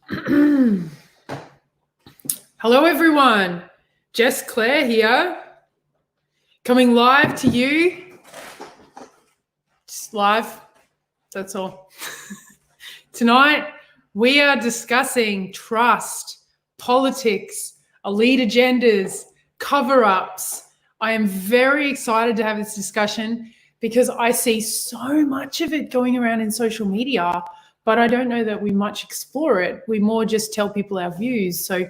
Hello, everyone. Jess Claire here, coming live to you. Just live, that's all. Tonight, we are discussing trust, politics, elite agendas, cover-ups. I am very excited to have this discussion because I see so much of it going around in social media, but I don't know that we much explore it. We more just tell people our views. So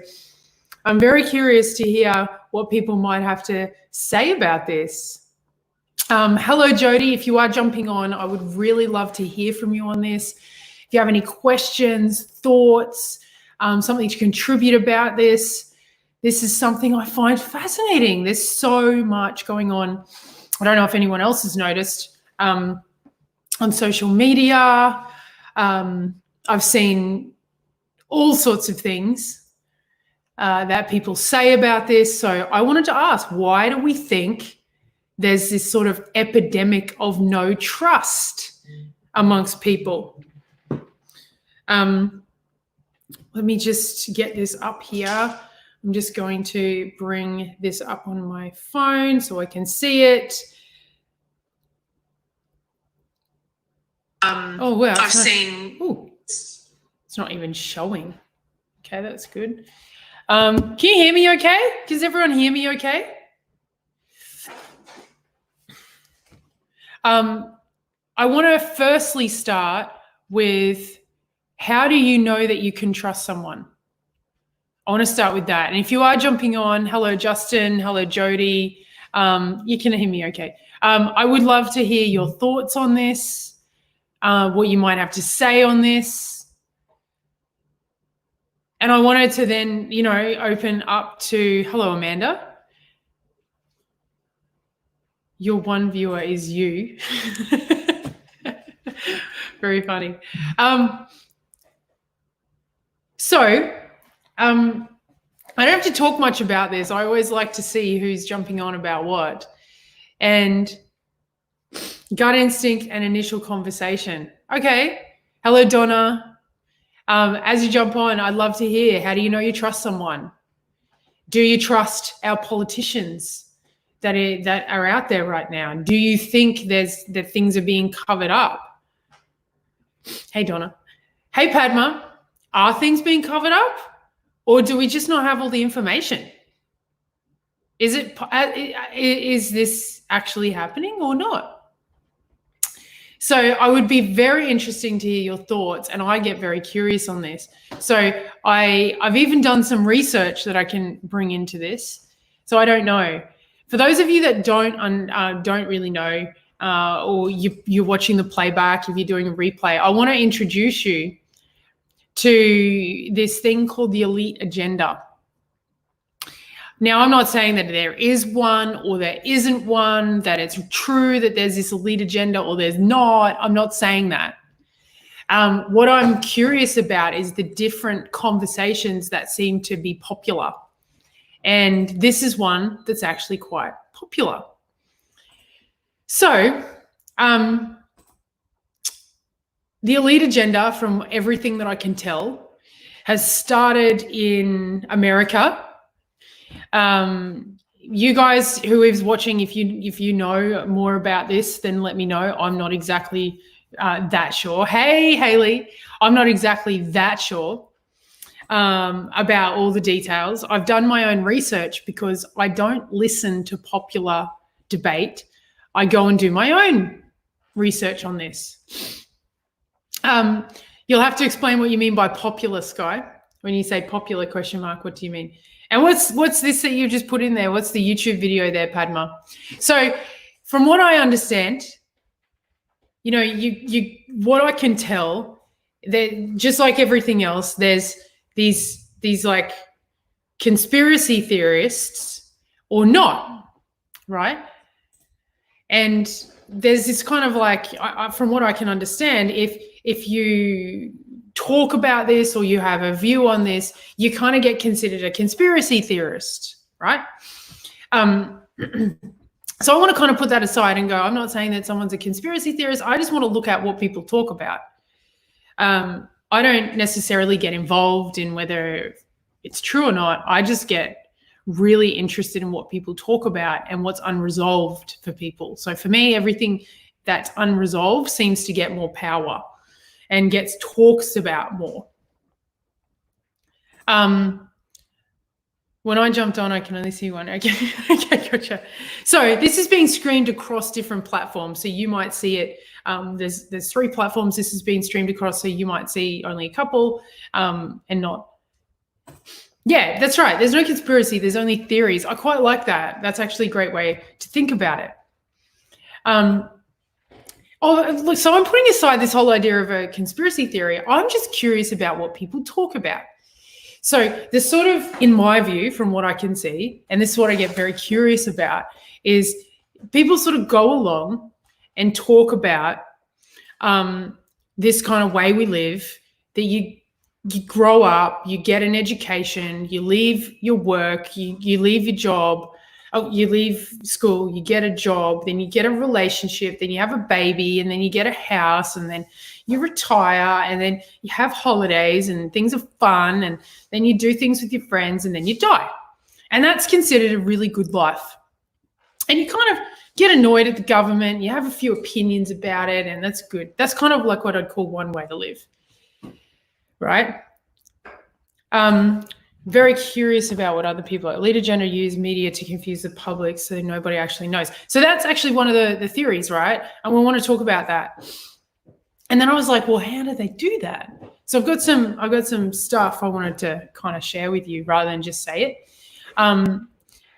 I'm very curious to hear what people might have to say about this. Hello, Jody. If you are jumping on, I would really love to hear from you on this. If you have any questions, thoughts, something to contribute about this, this is something I find fascinating. There's so much going on. I don't know if anyone else has noticed on social media. I've seen all sorts of things that people say about this. So I wanted to ask, why do we think there's this sort of epidemic of no trust amongst people? Let me just get this up here. I'm just going to bring this up on my phone so I can see it. Oh, wow. I've seen. Ooh, it's not even showing. Okay, that's good. Can you hear me okay? Does everyone hear me okay? I want to firstly start with, how do you know that you can trust someone? I want to start with that. And if you are jumping on, hello, Justin. Hello, Jody. You can hear me okay. I would love to hear your thoughts on this, what you might have to say on this. And I wanted to then, open up to, hello, Amanda. Your one viewer is you. Very funny. I don't have to talk much about this. I always like to see who's jumping on about what. And gut instinct and initial conversation. Okay. Hello, Donna. As you jump on, I'd love to hear, how do you know you trust someone? Do you trust our politicians that are out there right now? Do you think that things are being covered up? Hey, Donna. Hey, Padma. Are things being covered up, or do we just not have all the information? Is this actually happening or not? So I would be very interesting to hear your thoughts, and I get very curious on this. So I've even done some research that I can bring into this. So I don't know. For those of you that don't really know, or you're watching the playback, if you're doing a replay, I want to introduce you to this thing called the elite agenda. Now, I'm not saying that there is one or there isn't one, that it's true that there's this elite agenda or there's not. I'm not saying that. What I'm curious about is the different conversations that seem to be popular. And this is one that's actually quite popular. So, the elite agenda, from everything that I can tell, has started in America. You guys who is watching, if you know more about this, then let me know. I'm not exactly that sure. Hey, Haley, I'm not exactly that sure about all the details. I've done my own research because I don't listen to popular debate. I go and do my own research on this. You'll have to explain what you mean by popular, Sky. When you say popular question mark, what do you mean? And what's this that you just put in there? What's the YouTube video there, Padma? So from what I understand, what I can tell, that just like everything else, there's these like conspiracy theorists or not, right? And there's this kind of like, from what I can understand, if you talk about this or you have a view on this, you kind of get considered a conspiracy theorist, right? So I want to kind of put that aside and go, I'm not saying that someone's a conspiracy theorist. I just want to look at what people talk about. I don't necessarily get involved in whether it's true or not. I just get really interested in what people talk about and what's unresolved for people. So for me, everything that's unresolved seems to get more power and gets talked about more. When I jumped on, I can only see one. Okay, okay, gotcha. So this is being streamed across different platforms. So you might see it. There's 3 platforms this is being streamed across. So you might see only a couple and not. Yeah, that's right. There's no conspiracy. There's only theories. I quite like that. That's actually a great way to think about it. Look, so I'm putting aside this whole idea of a conspiracy theory. I'm just curious about what people talk about. So there's sort of, in my view, from what I can see, and this is what I get very curious about, is people sort of go along and talk about this kind of way we live, that you grow up, you get an education, you leave your work, you leave your job, you leave school, you get a job, then you get a relationship, then you have a baby, and then you get a house, and then you retire, and then you have holidays and things are fun, and then you do things with your friends, and then you die. And that's considered a really good life. And you kind of get annoyed at the government, you have a few opinions about it, and that's good. That's kind of like what I'd call one way to live, right? Very curious about what other people like. Leader gender use media to confuse the public so nobody actually knows. So that's actually one of the theories, right? And we want to talk about that. And then I was like, well, how do they do that? So I've got some stuff I wanted to kind of share with you rather than just say it.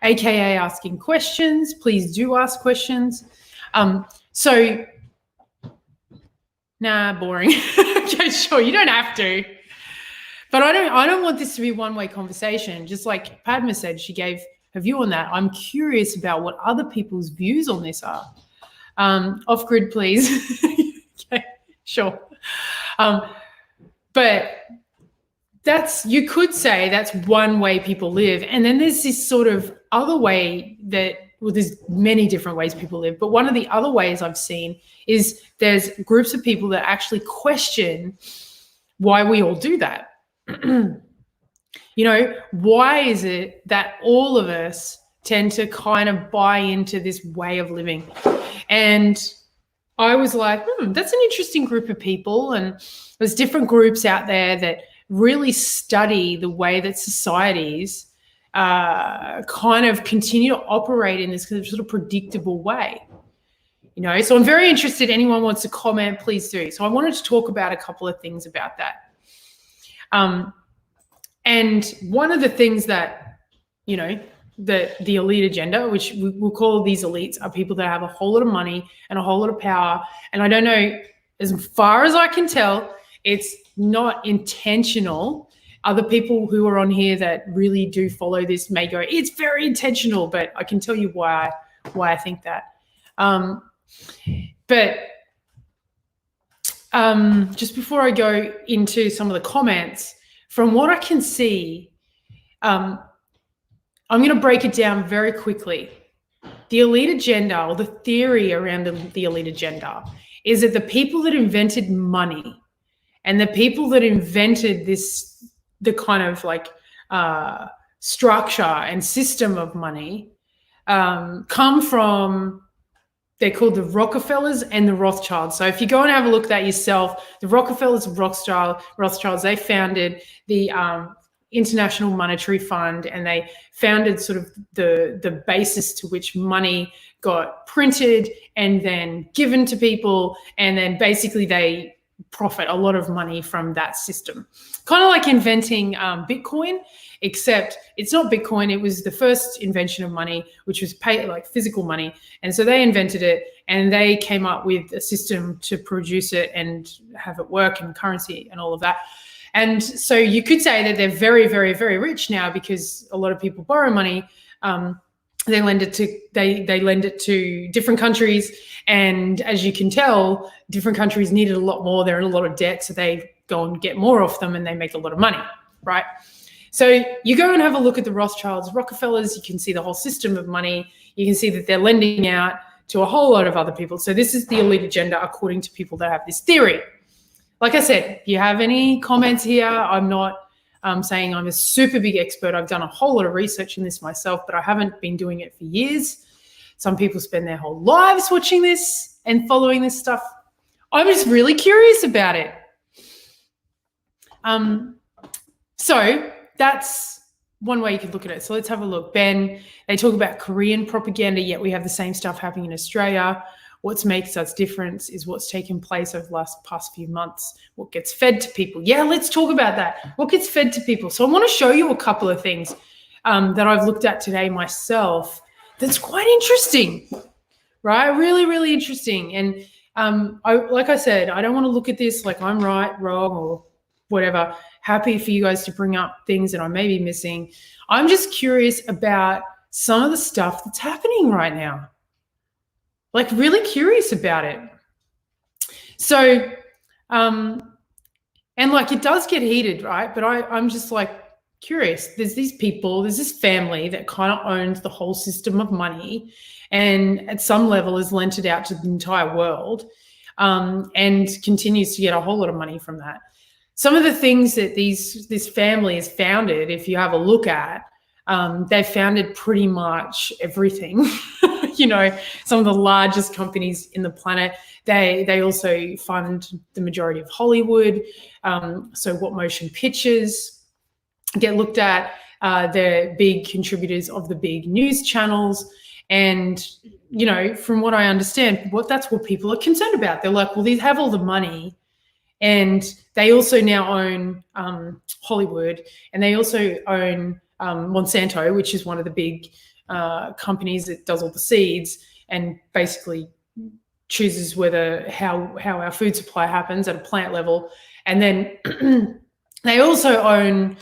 AKA asking questions. Please do ask questions. So, nah, boring. Okay, sure, you don't have to. But I don't want this to be a one-way conversation. Just like Padma said, she gave her view on that. I'm curious about what other people's views on this are. Off-grid, please. Okay, sure. But you could say that's one way people live. And then there's this sort of other way there's many different ways people live. But one of the other ways I've seen is there's groups of people that actually question why we all do that. You know, why is it that all of us tend to kind of buy into this way of living? And I was like, that's an interesting group of people. And there's different groups out there that really study the way that societies kind of continue to operate in this sort of predictable way. You know, so I'm very interested. Anyone wants to comment, please do. So I wanted to talk about a couple of things about that. And one of the things that, you know, the elite agenda, which we'll call these elites, are people that have a whole lot of money and a whole lot of power. And I don't know, as far as I can tell, it's not intentional. Other people who are on here that really do follow this may go, it's very intentional, but I can tell you why I think that. Just before I go into some of the comments, from what I can see, I'm going to break it down very quickly. The elite agenda, or the theory around the elite agenda, is that the people that invented money and the people that invented the kind of like structure and system of money come from, they're called the Rockefellers and the Rothschilds. So if you go and have a look at that yourself, the Rockefellers and Rothschilds, they founded the International Monetary Fund, and they founded sort of the basis to which money got printed and then given to people, and then basically they profit a lot of money from that system. Kind of like inventing Bitcoin, except it's not Bitcoin. It was the first invention of money, which was like physical money. And so they invented it, and they came up with a system to produce it and have it work, and currency and all of that. And so you could say that they're very, very, very rich now because a lot of people borrow money. They lend it to different countries, and as you can tell, different countries needed a lot more. They're in a lot of debt, so they go and get more off them, and they make a lot of money, right? So you go and have a look at the Rothschilds, Rockefellers. You can see the whole system of money. You can see that they're lending out to a whole lot of other people. So this is the elite agenda according to people that have this theory. like I said, if you have any comments here, I'm not saying I'm a super big expert. I've done a whole lot of research in this myself, but I haven't been doing it for years. Some people spend their whole lives watching this and following this stuff. I'm just really curious about it. So that's one way you could look at it. So let's have a look. Ben, they talk about Korean propaganda, yet we have the same stuff happening in Australia. What makes us different is what's taken place over the past few months. What gets fed to people? Yeah, let's talk about that. What gets fed to people? So I want to show you a couple of things that I've looked at today myself that's quite interesting, right? Really, really interesting. And like I said, I don't want to look at this like I'm right, wrong, or whatever. Happy for you guys to bring up things that I may be missing. I'm just curious about some of the stuff that's happening right now. Like really curious about it. So, and like it does get heated, right? But I'm just like curious. There's these people, there's this family that kind of owns the whole system of money and at some level has lent it out to the entire world and continues to get a whole lot of money from that. Some of the things that this family has founded, if you have a look at, they've founded pretty much everything. You know, some of the largest companies in the planet. They also fund the majority of Hollywood. So what motion pictures get looked at. They're big contributors of the big news channels. And, you know, from what I understand, that's what people are concerned about. They're like, well, these have all the money. And they also now own Hollywood, and they also own Monsanto, which is one of the big companies that does all the seeds and basically chooses how our food supply happens at a plant level. And then they also own,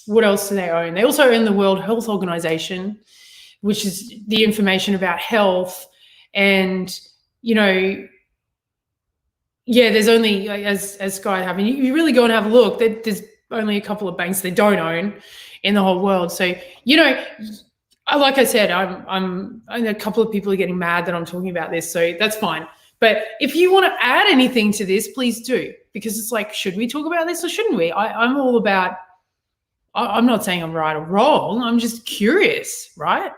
what else do they own? They also own the World Health Organization, which is the information about health. And, you know, yeah, there's only, as Sky having, you really go and have a look, there's only a couple of banks they don't own in the whole world. So, you know, like I said, a couple of people are getting mad that I'm talking about this, so that's fine. But if you want to add anything to this, please do, because it's like, should we talk about this or shouldn't we? I'm all about, I'm not saying I'm right or wrong. I'm just curious, right?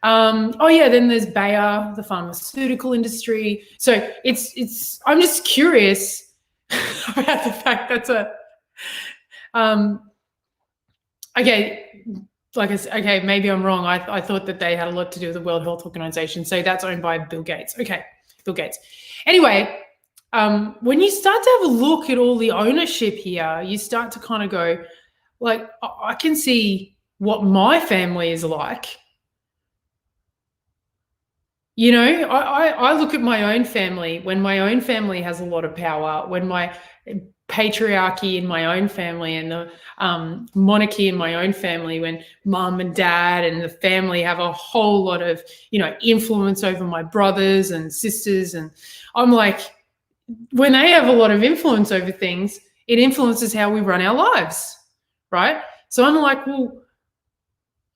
Oh yeah, then there's Bayer, the pharmaceutical industry. So I'm just curious about the fact that's okay, like I said, okay, maybe I'm wrong. I thought that they had a lot to do with the World Health Organization. So that's owned by Bill Gates. Okay, Bill Gates. Anyway, when you start to have a look at all the ownership here, you start to kind of go, like, I can see what my family is like. You know, I look at my own family, when my own family has a lot of power, when my patriarchy in my own family and the monarchy in my own family, when mum and dad and the family have a whole lot of, you know, influence over my brothers and sisters. And I'm like, when they have a lot of influence over things, it influences how we run our lives, right? So I'm like, well,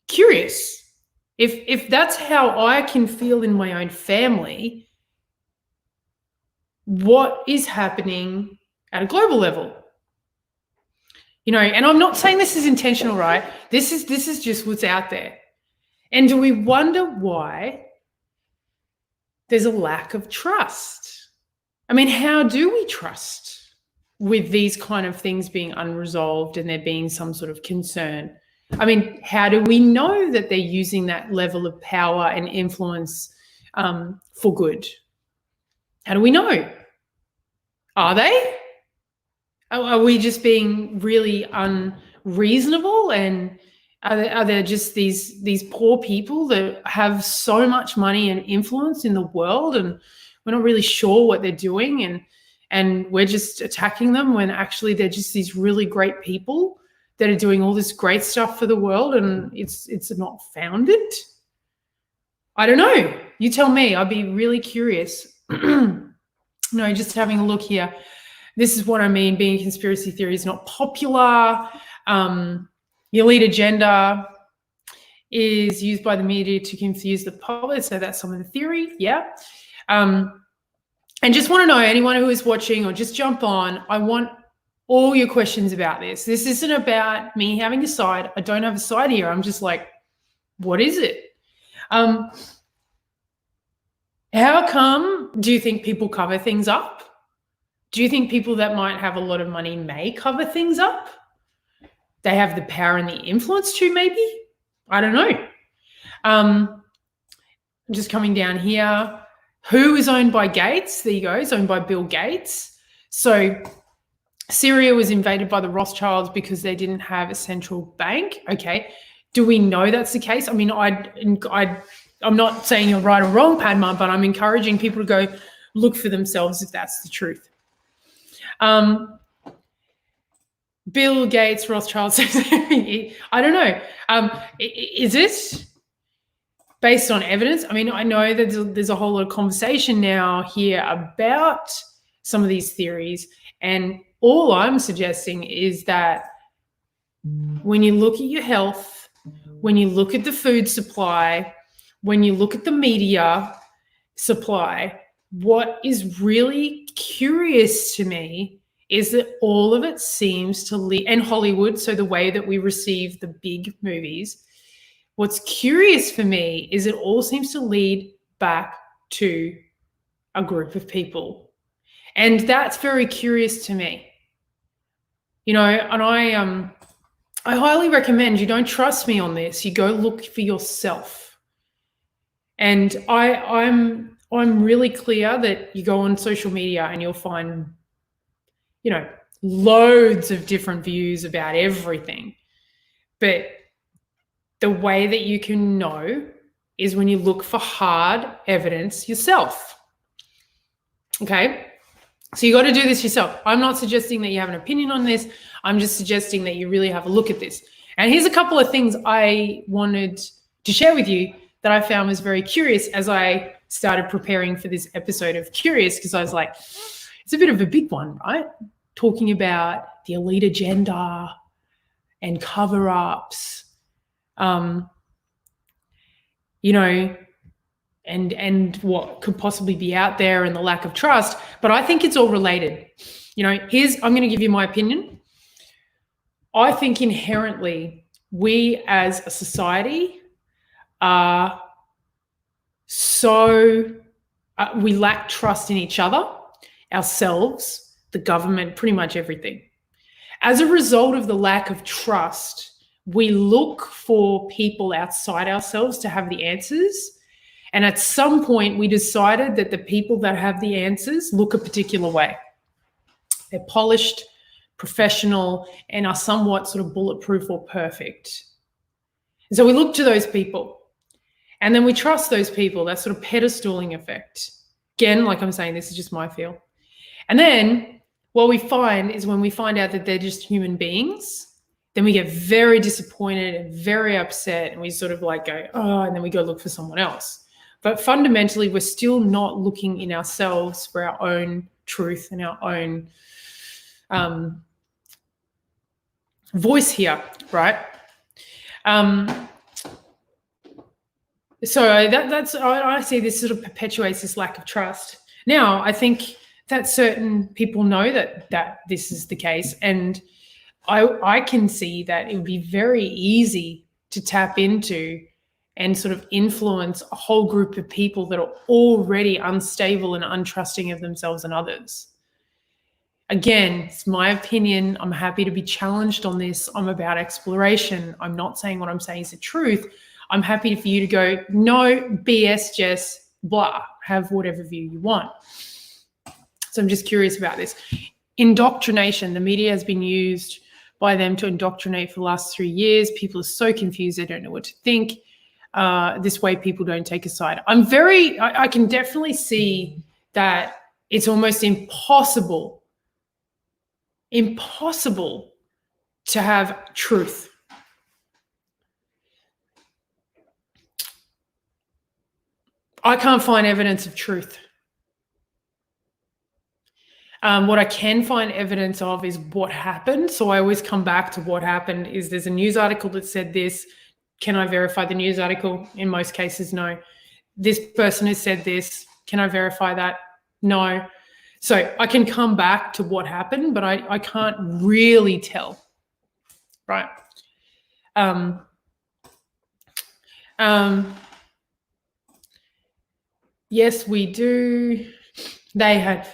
curious. If that's how I can feel in my own family, what is happening at a global level? You know, and I'm not saying this is intentional, right? This is just what's out there. And do we wonder why there's a lack of trust? I mean, how do we trust with these kind of things being unresolved and there being some sort of concern? I mean, how do we know that they're using that level of power and influence for good? How do we know? Are they? Are we just being really unreasonable? And are there just these poor people that have so much money and influence in the world, and we're not really sure what they're doing, and we're just attacking them when actually they're just these really great people that are doing all this great stuff for the world, and it's not founded? I don't know. You tell me. I'd be really curious. No, just having a look here. This is what I mean. Being a conspiracy theory is not popular. The elite agenda is used by the media to confuse the public. So that's some of the theory. Yeah. And just want to know, anyone who is watching or just jump on, I want all your questions about this. This isn't about me having a side. I don't have a side here. I'm just like, what is it? How come do you think people cover things up? Do you think people that might have a lot of money may cover things up? They have the power and the influence to, maybe? I don't know. Just coming down here. Who is owned by Gates? There you go. It's owned by Bill Gates. So Syria was invaded by the Rothschilds because they didn't have a central bank. Okay. Do we know that's the case? I mean, I'm not saying you're right or wrong, Padma, but I'm encouraging people to go look for themselves if that's the truth. Bill Gates, Rothschilds, I don't know. Is it based on evidence? I mean, I know that there's a whole lot of conversation now here about some of these theories, and all I'm suggesting is that when you look at your health, when you look at the food supply, when you look at the media supply, what is really curious to me is that all of it seems to lead, and Hollywood, so the way that we receive the big movies, what's curious for me is it all seems to lead back to a group of people. And that's very curious to me. You know, and I highly recommend, you don't trust me on this, you go look for yourself. And I'm really clear that you go on social media and you'll find, you know, loads of different views about everything. But the way that you can know is when you look for hard evidence yourself. Okay? So you got to do this yourself. I'm not suggesting that you have an opinion on this. I'm just suggesting that you really have a look at this. And here's a couple of things I wanted to share with you that I found was very curious as I started preparing for this episode of Curious, because I was like, it's a bit of a big one, right? Talking about the elite agenda and cover-ups, you know, and what could possibly be out there and the lack of trust. But I think it's all related. You know, I'm going to give you my opinion. I think inherently we as a society are we lack trust in each other, ourselves, the government, pretty much everything. As a result of the lack of trust, we look for people outside ourselves to have the answers. And at some point, we decided that the people that have the answers look a particular way. They're polished, professional, and are somewhat sort of bulletproof or perfect. And so we look to those people. And then we trust those people, that sort of pedestaling effect. Again, like I'm saying, this is just my feel. And then what we find is when we find out that they're just human beings, then we get very disappointed and very upset, and we sort of like go, oh, and then we go look for someone else. But fundamentally, we're still not looking in ourselves for our own truth and our own voice here, right? So I see this sort of perpetuates this lack of trust. Now, I think that certain people know that this is the case, and I can see that it would be very easy to tap into and sort of influence a whole group of people that are already unstable and untrusting of themselves and others. Again, it's my opinion. I'm happy to be challenged on this. I'm about exploration. I'm not saying what I'm saying is the truth. I'm happy for you to go, no, BS, Jess, blah, have whatever view you want. So I'm just curious about this. Indoctrination. The media has been used by them to indoctrinate for the last 3 years. People are so confused. They don't know what to think. This way people don't take a side. I can definitely see that it's almost impossible to have truth. I can't find evidence of truth. What I can find evidence of is what happened. So I always come back to what happened. Is there's a news article that said this. Can I verify the news article? In most cases, no. This person has said this. Can I verify that? No. So I can come back to what happened, but I can't really tell. Right. Yes, we do. They have.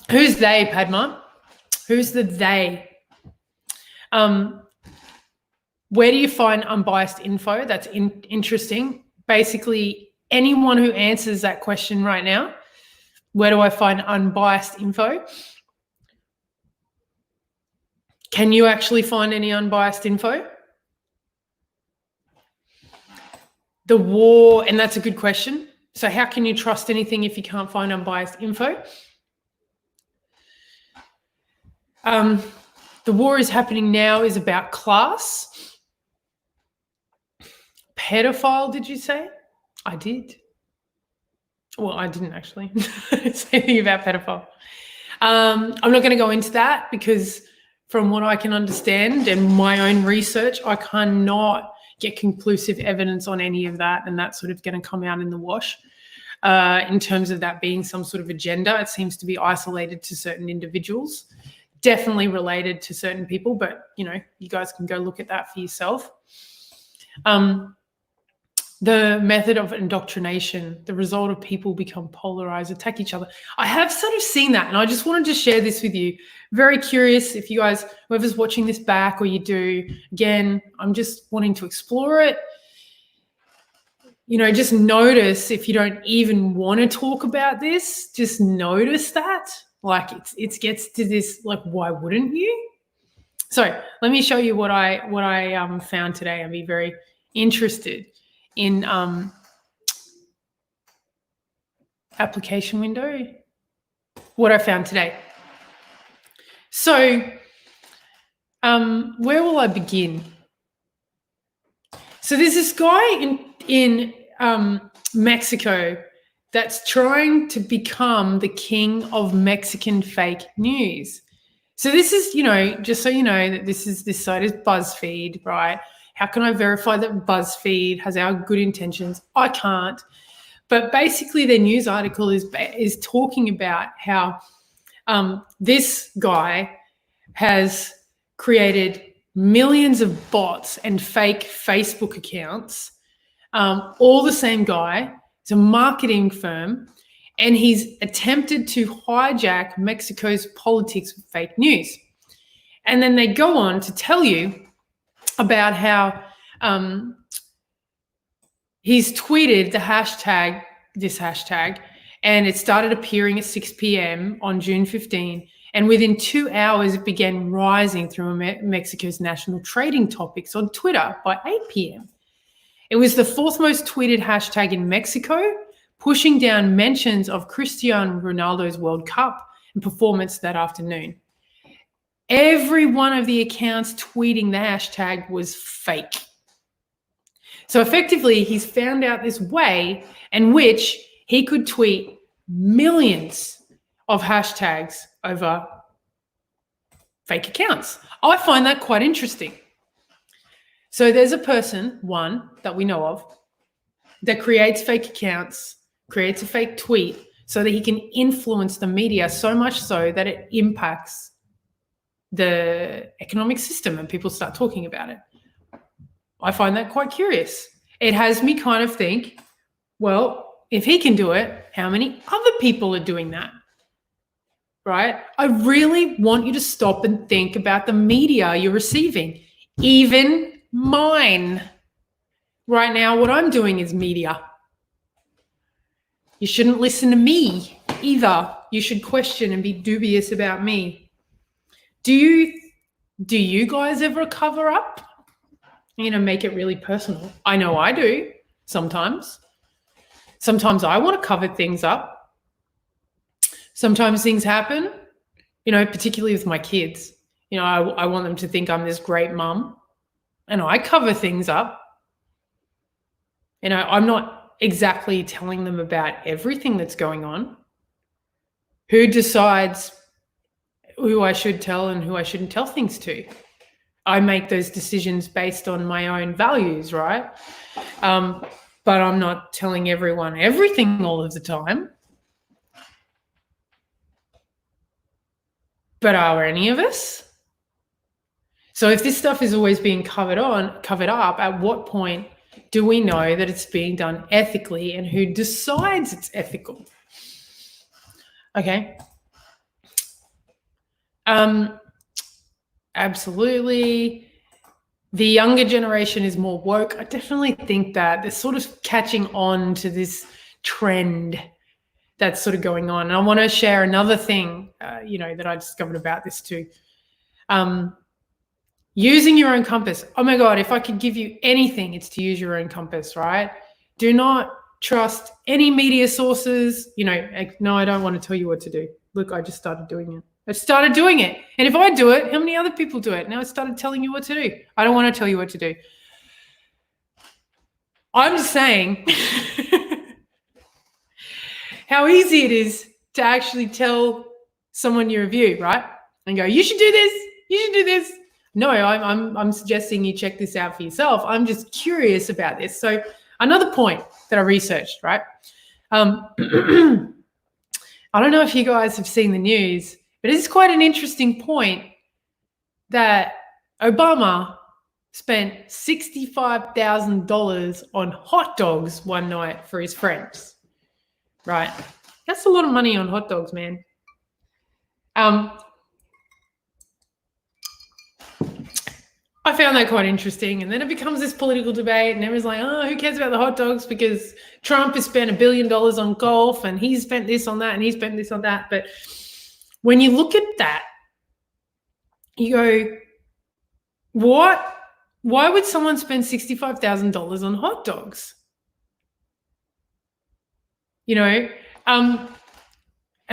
Who's they, Padma? Who's the they? Where do you find unbiased info? That's interesting. Basically, anyone who answers that question right now, where do I find unbiased info? Can you actually find any unbiased info? The war, and that's a good question. So how can you trust anything if you can't find unbiased info? The war is happening now is about class. Pedophile, did you say? I did. Well, I didn't actually say anything about pedophile. I'm not going to go into that because from what I can understand and my own research, I cannot get conclusive evidence on any of that, and that's sort of going to come out in the wash. In terms of that being some sort of agenda, it seems to be isolated to certain individuals, definitely related to certain people, but, you know, you guys can go look at that for yourself. The method of indoctrination, the result of people become polarized, attack each other. I have sort of seen that, and I just wanted to share this with you. Very curious if you guys, whoever's watching this back or you do, again, I'm just wanting to explore it. You know, just notice if you don't even want to talk about this, just notice that. Like it gets to this, like, why wouldn't you? So let me show you what I found today. I'd be very interested in application window, what I found today. So where will I begin? So there's this guy in Mexico that's trying to become the king of Mexican fake news. So this is, you know, just so you know that this site is BuzzFeed, right? How can I verify that BuzzFeed has our good intentions? I can't. But basically their news article is talking about how this guy has created millions of bots and fake Facebook accounts, all the same guy. It's a marketing firm, and he's attempted to hijack Mexico's politics with fake news. And then they go on to tell you about how he's tweeted this hashtag, and it started appearing at 6 p.m. on June 15, and within 2 hours it began rising through Mexico's national trading topics on Twitter by 8 p.m. It was the fourth most tweeted hashtag in Mexico, pushing down mentions of Cristiano Ronaldo's World Cup and performance that afternoon. Every one of the accounts tweeting the hashtag was fake. So effectively, he's found out this way in which he could tweet millions of hashtags over fake accounts. I find that quite interesting. So there's a person, one that we know of, that creates fake accounts, creates a fake tweet so that he can influence the media so much so that it impacts the economic system and people start talking about it. I find that quite curious. It has me kind of think, well, if he can do it, how many other people are doing that? Right? I really want you to stop and think about the media you're receiving, even mine. Right now, what I'm doing is media. You shouldn't listen to me either. You should question and be dubious about me. Do you guys ever cover up? You know, make it really personal. I know I do sometimes. Sometimes I want to cover things up. Sometimes things happen, you know, particularly with my kids. You know, I want them to think I'm this great mum, and I cover things up. You know, I'm not exactly telling them about everything that's going on. Who decides who I should tell and who I shouldn't tell things to? I make those decisions based on my own values, right? But I'm not telling everyone everything all of the time. But are any of us? So if this stuff is always being covered up, at what point do we know that it's being done ethically, and who decides it's ethical? Okay. Absolutely. The younger generation is more woke. I definitely think that they're sort of catching on to this trend that's sort of going on. And I want to share another thing, that I discovered about this too. Using your own compass. Oh my God, if I could give you anything, it's to use your own compass, right? Do not trust any media sources. No, I don't want to tell you what to do. Look, I just started doing it. I started doing it. And if I do it, how many other people do it? Now I started telling you what to do. I don't want to tell you what to do. I'm just saying how easy it is to actually tell someone your view, right? And go, you should do this. You should do this. No, I'm suggesting you check this out for yourself. I'm just curious about this. So another point that I researched, right? I don't know if you guys have seen the news, but it's quite an interesting point that Obama spent $65,000 on hot dogs one night for his friends, right? That's a lot of money on hot dogs, man. I found that quite interesting. And then it becomes this political debate, and everyone's like, oh, who cares about the hot dogs, because Trump has spent $1 billion on golf, and he's spent this on that, and he's spent this on that. But when you look at that, you go, what? Why would someone spend $65,000 on hot dogs? And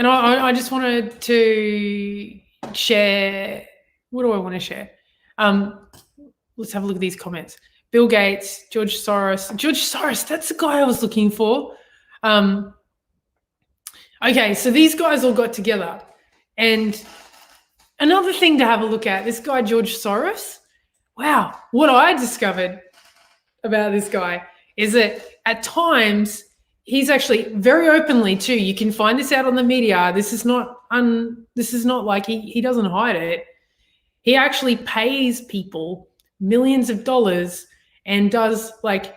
I just wanted to share, what do I want to share? Let's have a look at these comments. Bill Gates, George Soros, that's the guy I was looking for. Okay, so these guys all got together. And another thing to have a look at, this guy, George Soros, wow, what I discovered about this guy is that at times he's actually very openly too. You can find this out on the media. This is not like he doesn't hide it. He actually pays people millions of dollars and does like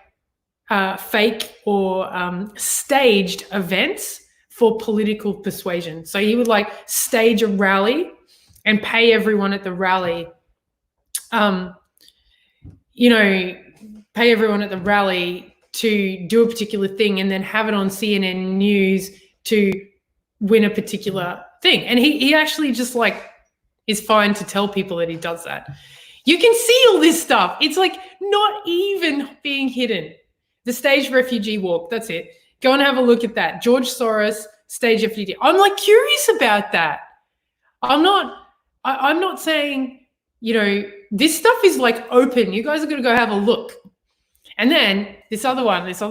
fake or staged events for political persuasion. So he would like stage a rally and pay everyone at the rally, to do a particular thing, and then have it on CNN News to win a particular thing. And he actually just like is fine to tell people that he does that. You can see all this stuff. It's like not even being hidden. The staged refugee walk, that's it. Go and have a look at that. George Soros, staged refugee. I'm like curious about that. I'm not saying, this stuff is like open. You guys are going to go have a look. And then this other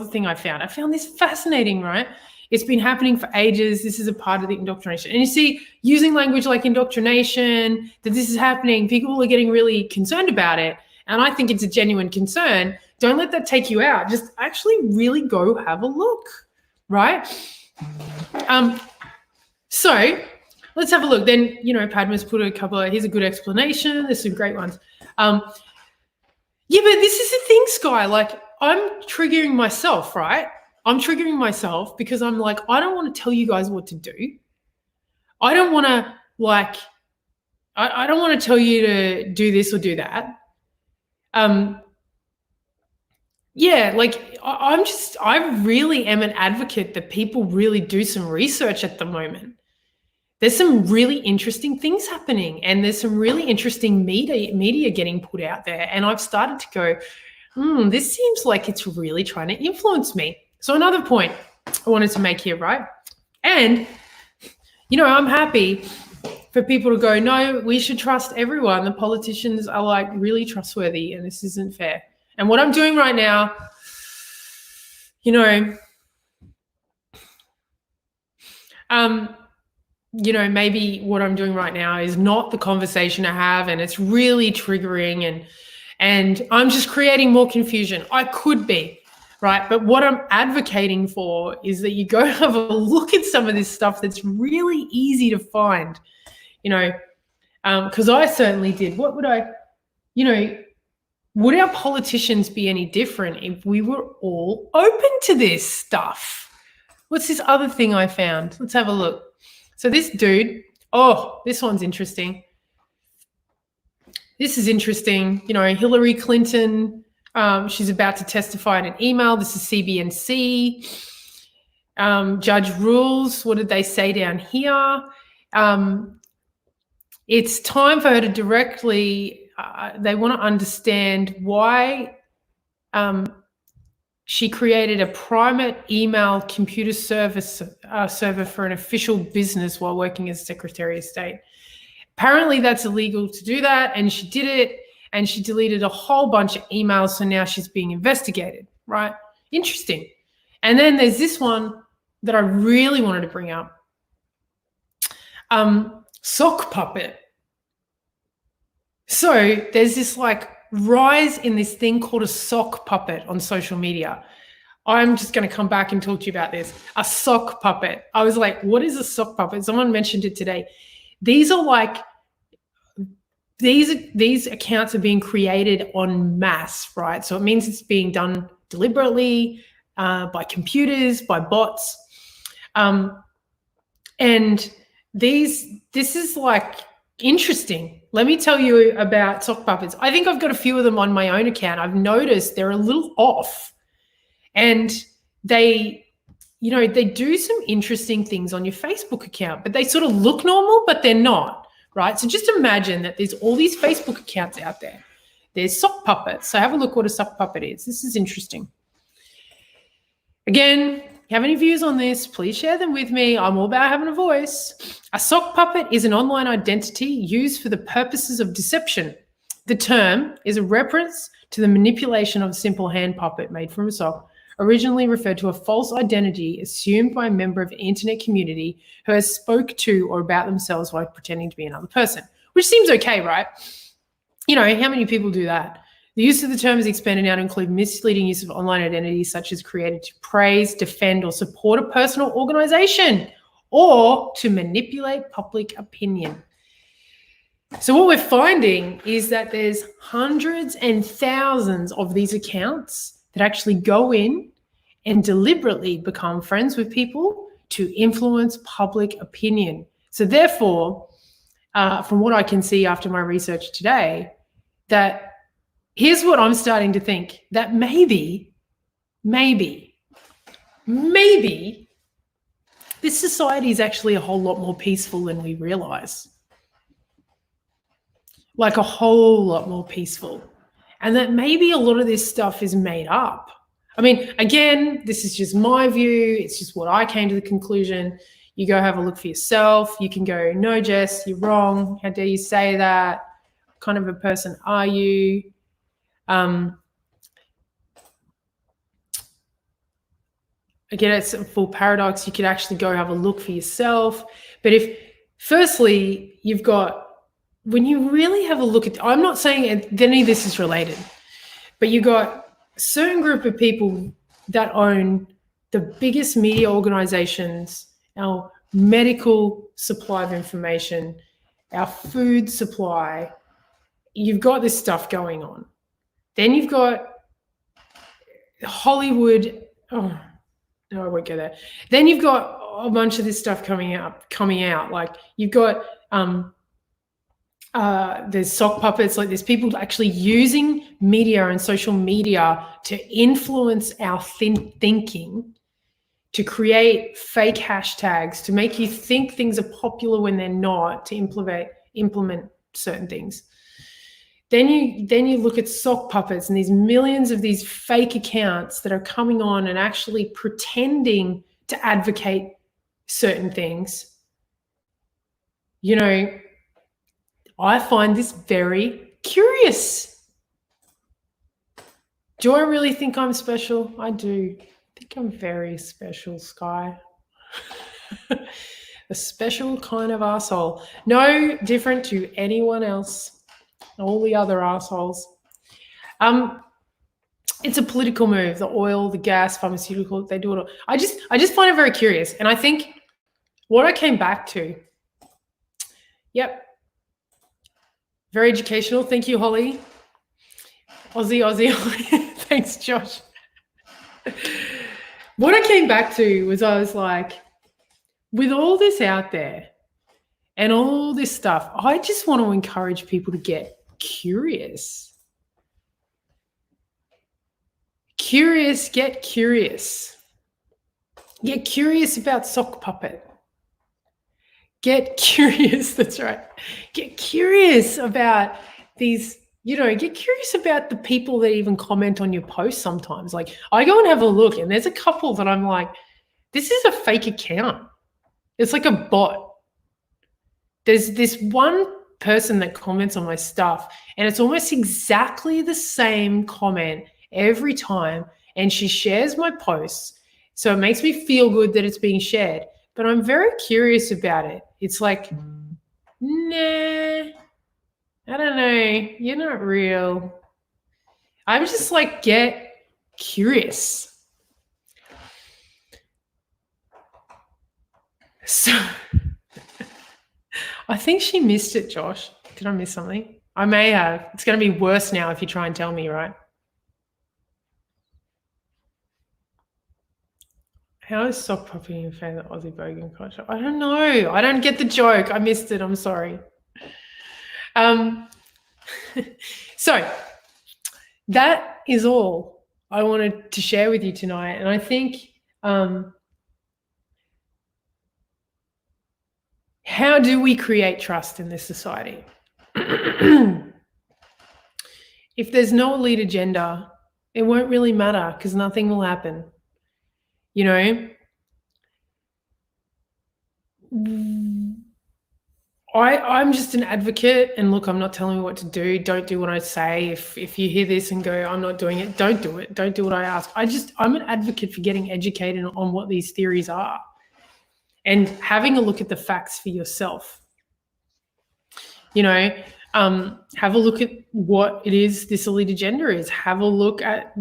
thing I found this fascinating, right? It's been happening for ages. This is a part of the indoctrination. And you see, using language like indoctrination, that this is happening, people are getting really concerned about it. And I think it's a genuine concern. Don't let that take you out. Just actually really go have a look, right? So let's have a look. Then, Padma's put a couple of, here's a good explanation. There's some great ones. Yeah, but this is the thing, Sky. Like, I'm triggering myself, right? I'm triggering myself because I'm like, I don't want to tell you guys what to do. I don't want to I don't want to tell you to do this or do that. Yeah, like I really am an advocate that people really do some research at the moment. There's some really interesting things happening, and there's some really interesting media getting put out there. And I've started to go, this seems like it's really trying to influence me. So another point I wanted to make here, right? And, I'm happy for people to go, no, we should trust everyone. The politicians are like really trustworthy, and this isn't fair. And what I'm doing right now, maybe what I'm doing right now is not the conversation to have, and it's really triggering, and I'm just creating more confusion. I could be, right? But what I'm advocating for is that you go have a look at some of this stuff that's really easy to find. because I certainly did. What would I, would our politicians be any different if we were all open to this stuff? What's this other thing I found? Let's have a look. So this dude, this one's interesting. This is interesting. Hillary Clinton, she's about to testify in an email. This is CBNC. Judge rules. What did they say down here? It's time for her to directly, they want to understand why she created a private email computer server for an official business while working as Secretary of State. Apparently that's illegal to do that, and she did it, and she deleted a whole bunch of emails, so now she's being investigated, right? Interesting. And then there's this one that I really wanted to bring up. Sock puppet. So there's this rise in this thing called a sock puppet on social media. I'm just going to come back and talk to you about this. A sock puppet. I was like, what is a sock puppet? Someone mentioned it today. These are these accounts are being created en masse, right? So it means it's being done deliberately by computers, by bots. And this is interesting. Let me tell you about sock puppets. I think I've got a few of them on my own account. I've noticed they're a little off, and they do some interesting things on your Facebook account, but they sort of look normal, but they're not, right? So just imagine that there's all these Facebook accounts out there. There's sock puppets. So have a look what a sock puppet is. This is interesting. Again, if you have any views on this, please share them with me. I'm all about having a voice. A sock puppet is an online identity used for the purposes of deception. The term is a reference to the manipulation of a simple hand puppet made from a sock, originally referred to a false identity assumed by a member of the internet community who has spoke to or about themselves while pretending to be another person, which seems okay, right? How many people do that? The use of the term is expanded now to include misleading use of online identities such as created to praise, defend, or support a person or organization, or to manipulate public opinion. So what we're finding is that there's hundreds and thousands of these accounts that actually go in and deliberately become friends with people to influence public opinion. So therefore, from what I can see after my research today, that here's what I'm starting to think, that maybe this society is actually a whole lot more peaceful than we realize. Like a whole lot more peaceful. And that maybe a lot of this stuff is made up. I mean, again, this is just my view. It's just what I came to the conclusion. You go have a look for yourself. You can go, no, Jess, you're wrong. How dare you say that? What kind of a person are you? Again, it's a full paradox. You could actually go have a look for yourself. But firstly, you've got, when you really have a look at, I'm not saying any of this is related, but you got a certain group of people that own the biggest media organizations, our medical supply of information, our food supply. You've got this stuff going on. Then you've got Hollywood. Oh, no, I won't go there. Then you've got a bunch of this stuff coming out. Like you've got there's sock puppets. Like there's people actually using media and social media to influence our thinking, to create fake hashtags, to make you think things are popular when they're not, to implement certain things. Then you look at sock puppets and these millions of these fake accounts that are coming on and actually pretending to advocate certain things. I find this very curious. Do I really think I'm special? I do. I think I'm very special, Sky. A special kind of asshole. No different to anyone else. All the other assholes. It's a political move. The oil, the gas, pharmaceutical, they do it all. I just find it very curious. And I think what I came back to, Very educational. Thank you, Holly. Aussie. Thanks, Josh. What I came back to was I was like, with all this out there and all this stuff, I just want to encourage people to get curious. Get curious. Get curious about sock puppet. Get curious, that's right. Get curious about these, get curious about the people that even comment on your posts sometimes. Like, I go and have a look, and there's a couple that I'm like, this is a fake account. It's like a bot. There's this one person that comments on my stuff, and it's almost exactly the same comment every time, and she shares my posts. So it makes me feel good that it's being shared, but I'm very curious about it. It's like, nah, I don't know. You're not real. I'm just like, get curious. So I think she missed it, Josh. Did I miss something? I may have. It's going to be worse now if you try and tell me, right? How is sock puppet your favorite Aussie bogan culture? I don't know. I don't get the joke. I missed it. I'm sorry. So that is all I wanted to share with you tonight. And I think how do we create trust in this society? If there's no elite agenda, it won't really matter because nothing will happen. I'm just an advocate, and look, I'm not telling you what to do. Don't do what I say. If you hear this and go, I'm not doing it, don't do it. Don't do what I ask. I'm an advocate for getting educated on what these theories are and having a look at the facts for yourself. Have a look at what it is this elite agenda is. Have a look at,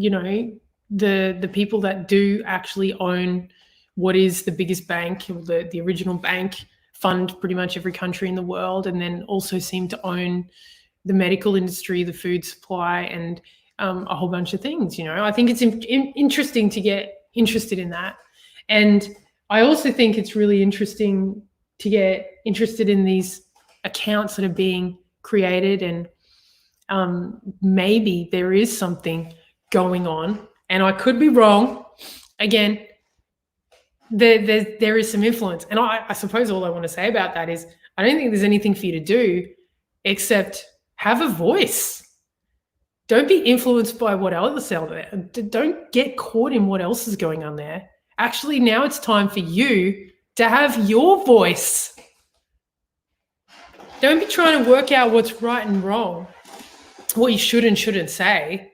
the people that do actually own what is the biggest bank, the original bank, fund pretty much every country in the world, and then also seem to own the medical industry, the food supply, and a whole bunch of things. I think it's interesting to get interested in that. And I also think it's really interesting to get interested in these accounts that are being created, and maybe there is something going on, and I could be wrong. Again, there is some influence, and I suppose all I want to say about that is I don't think there's anything for you to do except have a voice. Don't be influenced by what else is out there. Don't get caught in what else is going on there. Actually, now it's time for you to have your voice. Don't be trying to work out what's right and wrong, what you should and shouldn't say.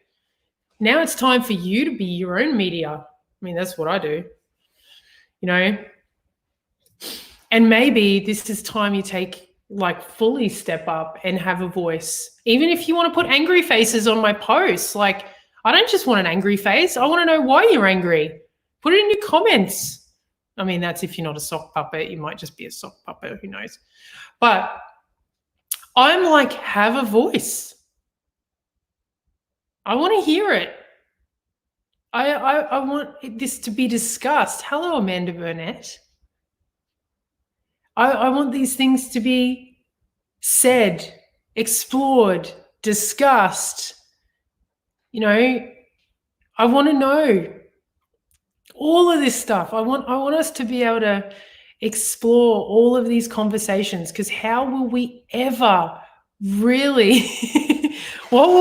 Now it's time for you to be your own media. I mean, that's what I do, And maybe this is time you fully step up and have a voice. Even if you want to put angry faces on my posts, I don't just want an angry face. I want to know why you're angry. Put it in your comments. I mean, that's if you're not a sock puppet. You might just be a sock puppet. Who knows? But I'm like, have a voice. I want to hear it. I want this to be discussed. Hello, Amanda Burnett. I want these things to be said, explored, discussed. I want to know all of this stuff. I want us to be able to explore all of these conversations, because how will we ever really how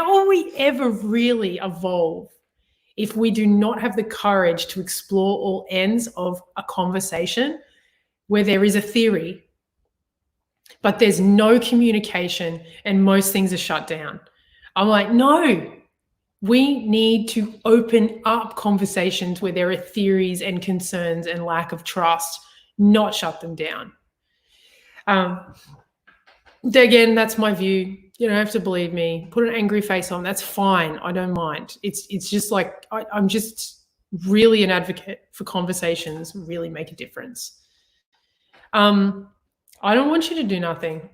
will we ever really evolve if we do not have the courage to explore all ends of a conversation where there is a theory, but there's no communication and most things are shut down? I'm like, no, we need to open up conversations where there are theories and concerns and lack of trust, not shut them down. Again, that's my view. You don't have to believe me. Put an angry face on. That's fine. I don't mind. It's just like I'm just really an advocate for conversations really make a difference. I don't want you to do nothing.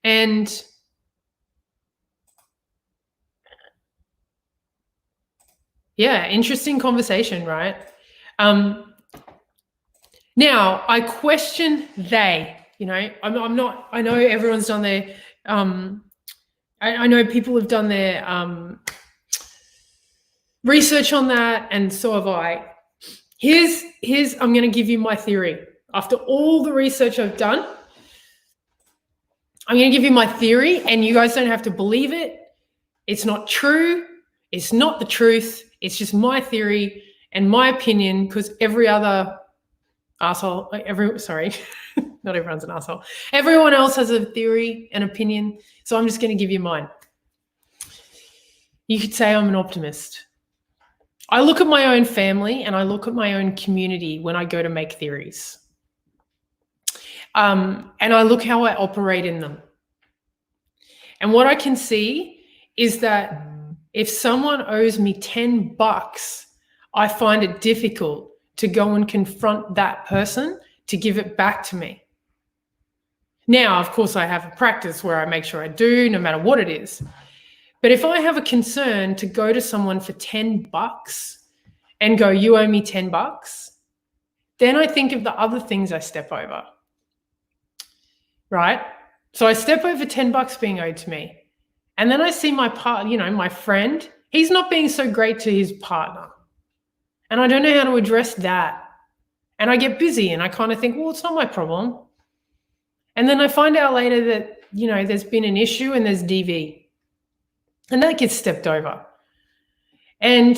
And yeah, interesting conversation, right? Now, I question they, you know, I'm not, I know everyone's done their, I know people have done their research on that, and so have I. Here's I'm going to give you my theory. After all the research I've done, I'm going to give you my theory, and you guys don't have to believe it. It's not true. It's not the truth. It's just my theory and my opinion, because every other asshole, sorry, not everyone's an asshole. Everyone else has a theory and opinion, so I'm just going to give you mine. You could say I'm an optimist. I look at my own family and I look at my own community when I go to make theories. And I look how I operate in them. And what I can see is that if someone owes me $10, I find it difficult to go and confront that person to give it back to me. Now, of course, I have a practice where I make sure I do, no matter what it is. But if I have a concern to go to someone for $10 and go, you owe me $10, then I think of the other things I step over, right? So I step over $10 being owed to me. And then I see my my friend, he's not being so great to his partner. And I don't know how to address that. And I get busy and I kind of think, well, it's not my problem. And then I find out later that, there's been an issue and there's DV. And that gets stepped over. And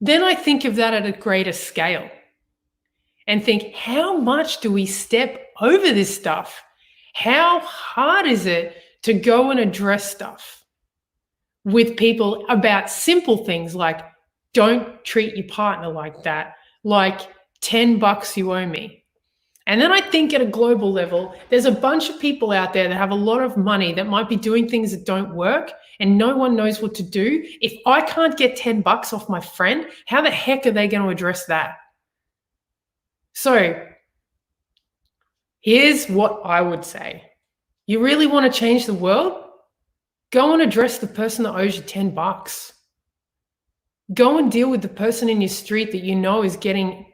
then I think of that at a greater scale and think, how much do we step over this stuff? How hard is it to go and address stuff with people about simple things like, don't treat your partner like that, like $10 you owe me. And then I think at a global level, there's a bunch of people out there that have a lot of money that might be doing things that don't work and no one knows what to do. If I can't get $10 off my friend, how the heck are they going to address that? So here's what I would say. You really want to change the world? Go and address the person that owes you $10. Go and deal with the person in your street that you know is getting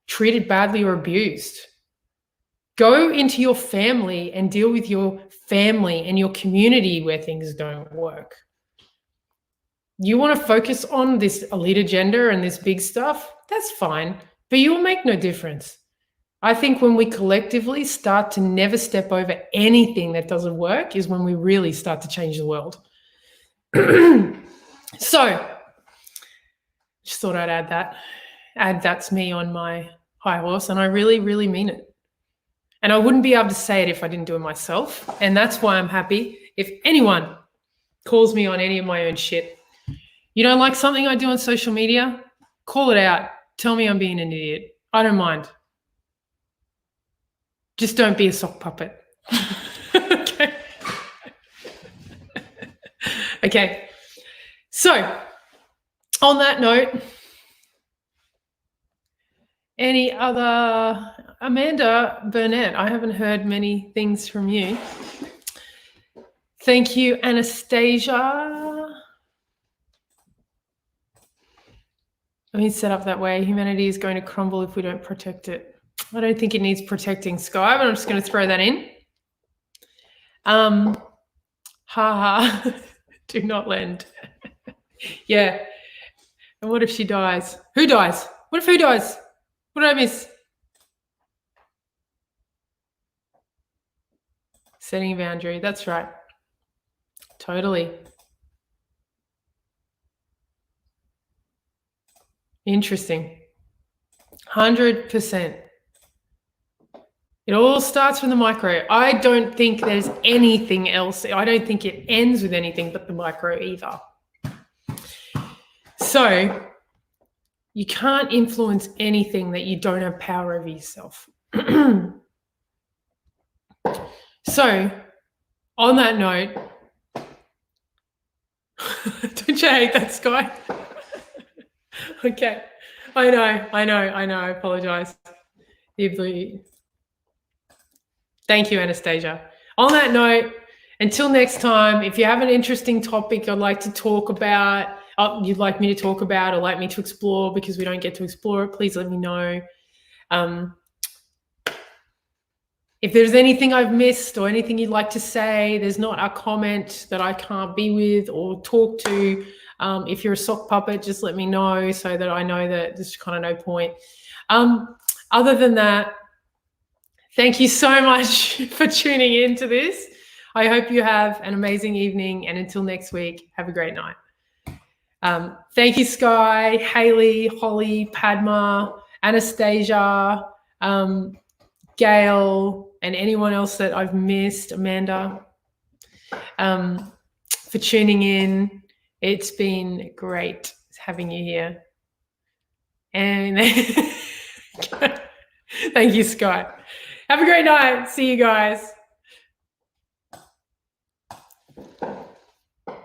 treated badly or abused. Go into your family and deal with your family and your community where things don't work. You want to focus on this elite agenda and this big stuff? That's fine, but you will make no difference. I think when we collectively start to never step over anything that doesn't work is when we really start to change the world. So, just thought I'd add that. That's me on my high horse, and I really, really mean it. And I wouldn't be able to say it if I didn't do it myself. And that's why I'm happy if anyone calls me on any of my own shit. You don't like something I do on social media? Call it out. Tell me I'm being an idiot. I don't mind. Just don't be a sock puppet. Okay. Okay. So, on that note, any other... Amanda Burnett, I haven't heard many things from you. Thank you, Anastasia. I mean, set up that way. Humanity is going to crumble if we don't protect it. I don't think it needs protecting, Sky, but I'm just going to throw that in. Ha. Do not lend. Yeah. And what if she dies? Who dies? What if who dies? What did I miss? Setting a boundary. That's right. Totally. Interesting. 100%. It all starts from the micro. I don't think there's anything else. I don't think it ends with anything but the micro either. So you can't influence anything that you don't have power over yourself. So, on that note, don't you hate that, Sky? Okay. I know. I apologize. Thank you, Anastasia. On that note, until next time, if you have an interesting topic I'd like to talk about, you'd like me to talk about or like me to explore because we don't get to explore it, please let me know. If there's anything I've missed or anything you'd like to say, there's not a comment that I can't be with or talk to. If you're a sock puppet, just let me know so that I know that there's kind of no point. Other than that, thank you so much for tuning in to this. I hope you have an amazing evening, and until next week, have a great night. Thank you, Sky, Haley, Holly, Padma, Anastasia, Gail, and anyone else that I've missed, Amanda, for tuning in. It's been great having you here. And thank you, Sky. Have a great night. See you guys.